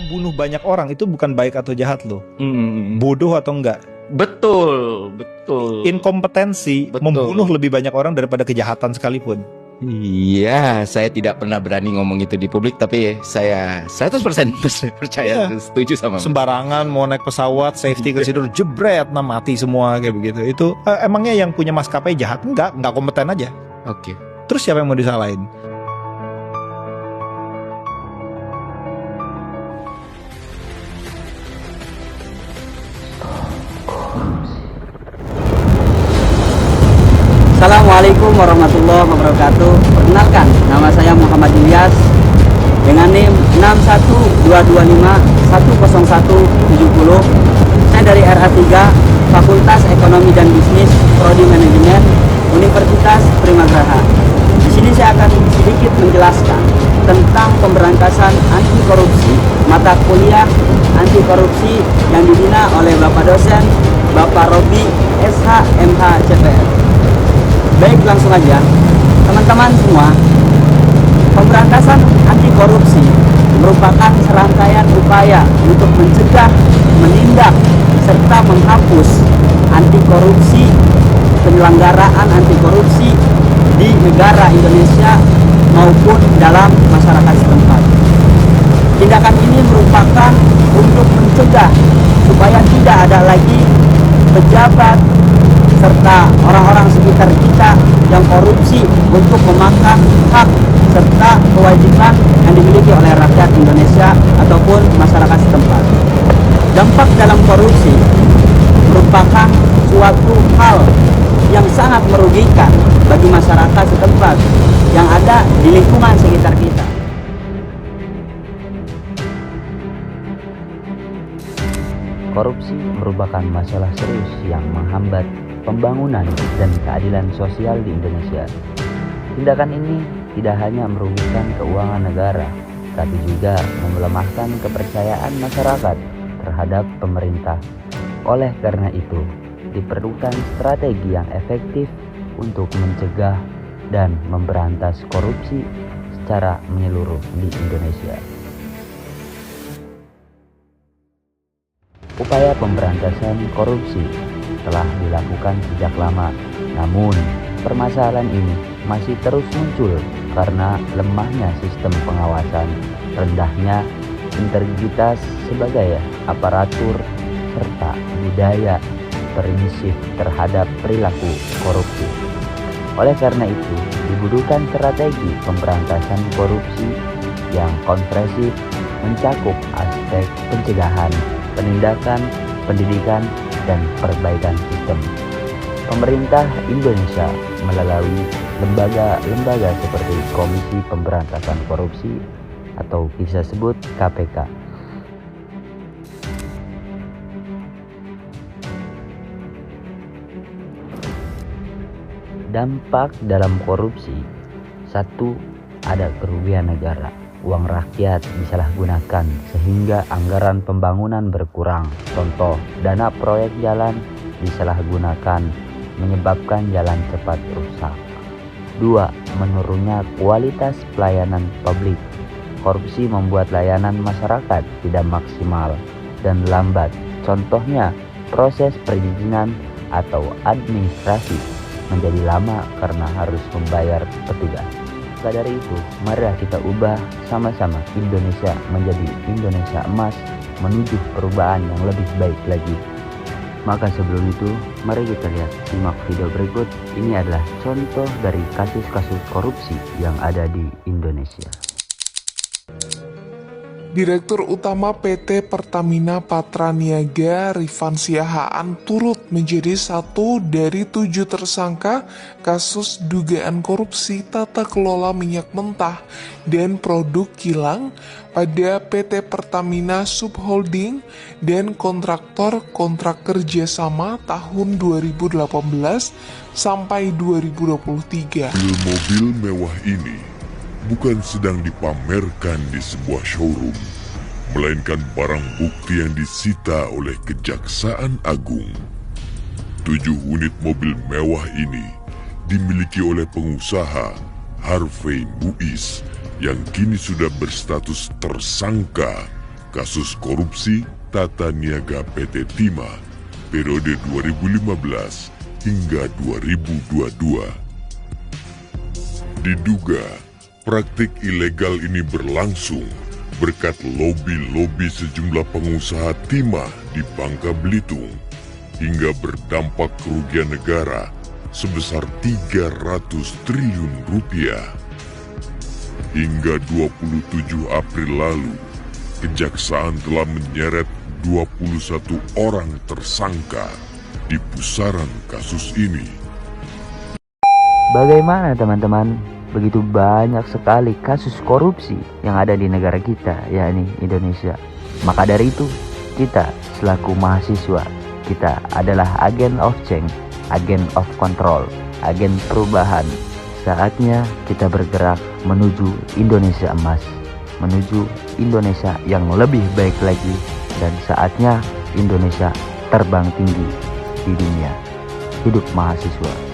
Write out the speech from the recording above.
bunuh banyak orang itu bukan baik atau jahat loh. Bodoh atau enggak. Betul. Inkompetensi membunuh lebih banyak orang daripada kejahatan sekalipun. Iya, saya tidak pernah berani ngomong itu di publik, tapi saya 100% percaya, setuju sama. Sembarangan mau naik pesawat, safety ke situ, jebret, nah mati semua kayak begitu. Itu emangnya yang punya maskapai jahat? Enggak kompeten aja. Oke. Terus siapa yang mau disalahin? Assalamualaikum warahmatullahi wabarakatuh. Perkenalkan, nama saya Muhammad Ilyas dengan NIM 61225100170. Saya dari RA3 Fakultas Ekonomi dan Bisnis Prodi Manajemen Universitas Primagraha. Di sini saya akan sedikit menjelaskan tentang pemberantasan anti korupsi mata kuliah anti korupsi yang dibina oleh Bapak dosen Bapak Robi SH MH CPR. Baik, langsung aja. Teman-teman semua, pemberantasan anti korupsi merupakan serangkaian upaya untuk mencegah, menindak, serta menghapus anti korupsi, penyelenggaraan anti korupsi di negara Indonesia maupun dalam masyarakat setempat. Tindakan ini merupakan untuk mencegah supaya tidak ada lagi pejabat serta orang-orang sekitar kita yang korupsi untuk memakan hak serta kewajiban yang dimiliki oleh rakyat Indonesia ataupun masyarakat setempat. Dampak dalam korupsi merupakan suatu hal yang sangat merugikan bagi masyarakat setempat yang ada di lingkungan sekitar kita. Korupsi merupakan masalah serius yang menghambat pembangunan dan keadilan sosial di Indonesia. Tindakan ini tidak hanya merugikan keuangan negara, tapi juga melemahkan kepercayaan masyarakat terhadap pemerintah. Oleh karena itu, diperlukan strategi yang efektif untuk mencegah dan memberantas korupsi secara menyeluruh di Indonesia. Upaya pemberantasan korupsi telah dilakukan sejak lama, namun permasalahan ini masih terus muncul karena lemahnya sistem pengawasan, rendahnya integritas sebagai aparatur, serta budaya permisif terhadap perilaku korupsi. Oleh karena itu, dibutuhkan strategi pemberantasan korupsi yang komprehensif mencakup aspek pencegahan, penindakan, pendidikan, dan perbaikan sistem. Pemerintah Indonesia melalui lembaga-lembaga seperti Komisi Pemberantasan Korupsi atau bisa sebut KPK. Dampak dalam korupsi: 1. Ada kerugian negara. Uang rakyat disalahgunakan sehingga anggaran pembangunan berkurang. Contoh, dana proyek jalan disalahgunakan menyebabkan jalan cepat rusak. 2. Menurunnya kualitas pelayanan publik. Korupsi membuat layanan masyarakat tidak maksimal dan lambat. Contohnya, proses perizinan atau administrasi menjadi lama karena harus membayar petugas. Maka dari itu, mari kita ubah sama-sama Indonesia menjadi Indonesia emas menuju perubahan yang lebih baik lagi. Maka sebelum itu, mari kita lihat simak video berikut. Ini adalah contoh dari kasus-kasus korupsi yang ada di Indonesia. Direktur Utama PT Pertamina Patraniaga Rifan Siahaan turut menjadi satu dari 7 tersangka kasus dugaan korupsi tata kelola minyak mentah dan produk kilang pada PT Pertamina Subholding dan kontraktor kontrak kerjasama tahun 2018 sampai 2023. Mobil mewah ini bukan sedang dipamerkan di sebuah showroom, melainkan barang bukti yang disita oleh Kejaksaan Agung. 7 unit mobil mewah ini dimiliki oleh pengusaha Harvey Muiz yang kini sudah berstatus tersangka kasus korupsi tata niaga PT Timah periode 2015 hingga 2022. Diduga, praktik ilegal ini berlangsung berkat lobi-lobi sejumlah pengusaha timah di Bangka Belitung hingga berdampak kerugian negara sebesar 300 triliun rupiah. Hingga 27 April lalu, Kejaksaan telah menyeret 21 orang tersangka di pusaran kasus ini. Bagaimana teman-teman? Begitu banyak sekali kasus korupsi yang ada di negara kita, yakni Indonesia. Maka dari itu, kita selaku mahasiswa, kita adalah agen of change, agen of control, agen perubahan. Saatnya kita bergerak menuju Indonesia emas, menuju Indonesia yang lebih baik lagi, dan saatnya Indonesia terbang tinggi di dunia. Hidup mahasiswa.